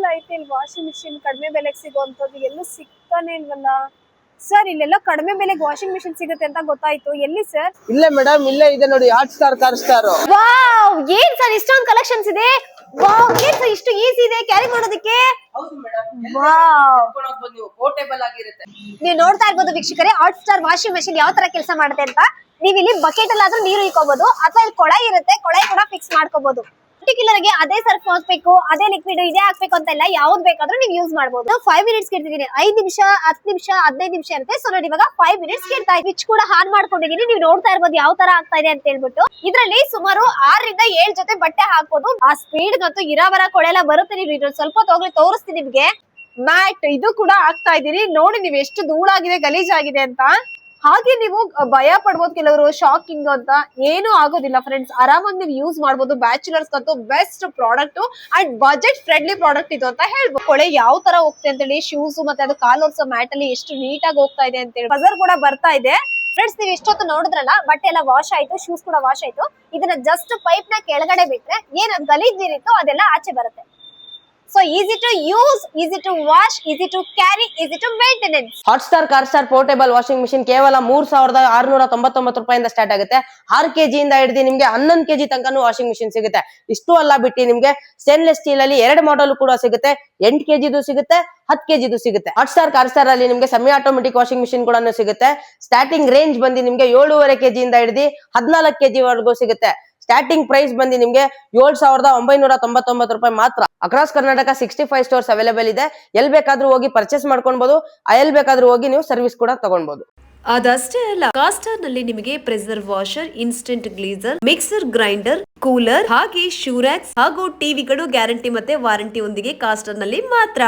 ಎಲ್ಲ ಐತೆ ಇಲ್ಲಿ ವಾಷಿಂಗ್ ಮಿಷಿನ್ ಕಡಿಮೆ ಬೆಲೆಗೆ ಸಿಗುವಂತದ್ದು ಎಲ್ಲೂ ಸಿಗ್ತಾನೆ ಇಲ್ವಲ್ಲ ಸರ್. ಇಲ್ಲೆಲ್ಲ ಕಡಿಮೆ ಬೆಲೆಗೆ ವಾಷಿಂಗ್ ಮಿಷಿನ್ ಸಿಗುತ್ತೆ ಅಂತ ಗೊತ್ತಾಯ್ತು. ಎಲ್ಲಿ ಸರ್? ಇಲ್ಲೇ ಮೇಡಮ್, ಇಲ್ಲೇ ಇದೆ ನೋಡಿ, hot star car star. Wow, ಏನ್ ಸರ್ ಇಷ್ಟೊಂದು ಕಲೆಕ್ಷನ್ಸ್ ಇದೆ. ವಾವ್, ಏನ್ ಸರ್ ಇಷ್ಟು ಈಸಿ ಇದೆ ಕ್ಯಾರಿ ಮಾಡೋದಕ್ಕೆ. ಹೌದು ಮೇಡಮ್, ವಾವ್, ನೀವು ಪೋರ್ಟೇಬಲ್ ಆಗಿರುತ್ತೆ. ನೀವು ನೋಡ್ತಾ ಇರ್ಬೋದು ವೀಕ್ಷಕರೇ, ಹಾಟ್ ಸ್ಟಾರ್ ವಾಷಿಂಗ್ ಮೆಷಿನ್ ಯಾವ ತರ ಕೆಲಸ ಮಾಡುತ್ತೆ ಅಂತ. ನೀವು ಇಲ್ಲಿ ಬಕೆಟ್ ಅಲ್ಲಾದ್ರೂ ನೀರು ಇಕ್ಕೋಬಹುದು, ಅಥವಾ ಇಲ್ಲಿ ಕೊಳಾಯಿ ಇರುತ್ತೆ, ಕೊಳಾಯಿ ಕೂಡ ಫಿಕ್ಸ್ ಮಾಡ್ಕೋಬಹುದು. ಪರ್ಟಿಕ್ಯುಲರ್ ಆಗಿ ಅದೇ ಸರ್ಫ್ ಹಾಕ್ಬೇಕು, ಅದೇ ಲಿಕ್ವಿಡ್ ಇದೇ ಹಾಕ್ಬೇಕು ಅಂತ ಇಲ್ಲ, ಯಾವ್ದು ಬೇಕಾದ್ರೂ ನೀವು ಯೂಸ್ ಮಾಡಬಹುದು. 5 ಮಿನಿಟ್ಸ್ ಇಡ್ತಿದ್ದೀನಿ, 5 ನಿಮಿಷ, 10 ನಿಮಿಷ, 15 ನಿಮಿಷ ಇರುತ್ತೆ. ಸೊ ನೋಡಿ ಇವಾಗ 5 ಮಿನಿಟ್ಸ್ ಇಡ್ತಾ ಇದ್ದೀನಿ. ಸ್ವಿಚ್ ಕೂಡ ಆನ್ ಮಾಡ್ಕೊಂಡಿದ್ದೀನಿ. ನೀವು ನೋಡ್ತಾ ಇರ್ಬೋದು ಯಾವ ತರ ಆಗ್ತಾ ಇದೆ ಅಂತ ಹೇಳ್ಬಿಟ್ಟು. ಇದ್ರಲ್ಲಿ ಸುಮಾರು 6 ರಿಂದ 7 ಜೊತೆ ಬಟ್ಟೆ ಹಾಕ್ಬೋದು. ಆ ಸ್ಪೀಡ್ ಗಂತೂ ಇರಾವರ ಕೊಳೆಲ್ಲ ಬರುತ್ತೆ. ನೀವು ಇದ್ರಲ್ಲಿ ಸ್ವಲ್ಪ ತಗೊಳ್ಳಿ, ತೋರಿಸ್ತೀನಿ ನಿಮ್ಗೆ. ಮ್ಯಾಟ್ ಇದು ಕೂಡ ಹಾಕ್ತಾ ಇದ್ದೀನಿ. ನೋಡಿ ನೀವು ಎಷ್ಟು ಧೂಳಾಗಿದೆ, ಗಲೀಜಾಗಿದೆ ಅಂತ. ಹಾಗೆ ನೀವು ಭಯ ಪಡ್ಬೋದು ಕೆಲವರು, ಶಾಕಿಂಗ್ ಅಂತ. ಏನು ಆಗೋದಿಲ್ಲ ಫ್ರೆಂಡ್ಸ್, ಆರಾಮಾಗಿ ನೀವು ಯೂಸ್ ಮಾಡಬಹುದು. ಬ್ಯಾಚುಲರ್ಸ್ ಅಂತೂ best product and budget friendly product ಇದು ಅಂತ ಹೇಳ್ಬೋದು. ಕೊಳೆ ಯಾವ ತರ ಹೋಗ್ತದೆ ಅಂತ ಹೇಳಿ, ಶೂಸ್ ಮತ್ತೆ ಅದು ಕಾಲ್ ಒರ್ಸೋ ಮ್ಯಾಟ್ ಅಲ್ಲಿ ಎಷ್ಟು ನೀಟಾಗಿ ಹೋಗ್ತಾ ಇದೆ ಅಂತ ಹೇಳಿ ಬಜರ್ ಕೂಡ ಬರ್ತಾ ಇದೆ. ಫ್ರೆಂಡ್ಸ್, ನೀವು ಇಷ್ಟೊತ್ತು ನೋಡಿದ್ರಲ್ಲ, ಬಟ್ಟೆ ಎಲ್ಲ ವಾಶ್ ಆಯ್ತು, ಶೂಸ್ ಕೂಡ ವಾಶ್ ಆಯ್ತು. ಇದನ್ನ ಜಸ್ಟ್ ಪೈಪ್ ನ ಕೆಳಗಡೆ ಬಿಟ್ರೆ ಏನ್ ಗಲೀಜ್ ನೀರಿತ್ತು ಅದೆಲ್ಲ ಆಚೆ ಬರುತ್ತೆ. So easy to use, easy to wash, easy to carry, easy to maintenance. Hotstar car star portable washing machine ಕೇವಲ 3699 ರೂಪಾಯಿಂದ ಸ್ಟಾರ್ಟ್ ಆಗುತ್ತೆ. 6 kg ಇಂದ ಹಿಡಿದು ನಿಮ್ಗೆ 11 kg ತನಕನೂ ವಾಷಿಂಗ್ ಮಿಷಿನ್ ಸಿಗುತ್ತೆ. ಇಷ್ಟು ಅಲ್ಲ ಬಿಟ್ಟು ನಿಮ್ಗೆ ಸ್ಟೇನ್ಲೆಸ್ ಸ್ಟೀಲ್ ಅಲ್ಲಿ 2 ಮಾಡೆಲ್ ಕೂಡ ಸಿಗುತ್ತೆ. 8 kg ಸಿಗುತ್ತೆ, 10 kg ಸಿಗುತ್ತೆ. ಹಾಟ್ಸ್ಟಾರ್ ಕಾರ್ ಸ್ಟಾರ್ ಅಲ್ಲಿ ನಿಮ್ಗೆ ಸೆಮಿ ಆಟೋಮೆಟಿಕ್ ವಾಷಿಂಗ್ ಮಿಷಿನ್ ಕೂಡ ಸಿಗುತ್ತೆ. ಸ್ಟಾರ್ಟಿಂಗ್ ರೇಂಜ್ ಬಂದು ನಿಮ್ಗೆ 7.5 kg ಇಂದ ಹಿಡಿದು 14 kg ವರೆಗೂ ಸಿಗುತ್ತೆ. ಸ್ಟಾರ್ಟಿಂಗ್ ಪ್ರೈಸ್ ಬಂದು ನಿಮ್ಗೆ 7999 ರೂಪಾಯಿ ಮಾತ್ರ. ಅಕ್ರಾಸ್ ಕರ್ನಾಟಕ 65 ಸ್ಟೋರ್ಸ್ ಅವೈಲೇಬಲ್ ಇದೆ. ಎಲ್ ಬೇಕಾದ್ರೂ ಹೋಗಿ ಪರ್ಚೇಸ್ ಮಾಡ್ಕೊಬಹುದು, ಎಲ್ ಬೇಕಾದ್ರೂ ಹೋಗಿ ನೀವು ಸರ್ವಿಸ್ ಕೂಡ ತಗೊಳ್ಬಹುದು. ಅದಷ್ಟೇ ಅಲ್ಲ, ಕಾಸ್ಟರ್ ನಲ್ಲಿ ನಿಮಗೆ pressure washer, instant geyser, mixer grinder, cooler ಹಾಗೆ ಶೂರ್ಯಾಕ್ಸ್ ಹಾಗೂ ಟಿವಿಗಳು ಗ್ಯಾರಂಟಿ ಮತ್ತೆ ವಾರಂಟಿ ಒಂದಿಗೆ ಕಾಸ್ಟರ್ ನಲ್ಲಿ ಮಾತ್ರ.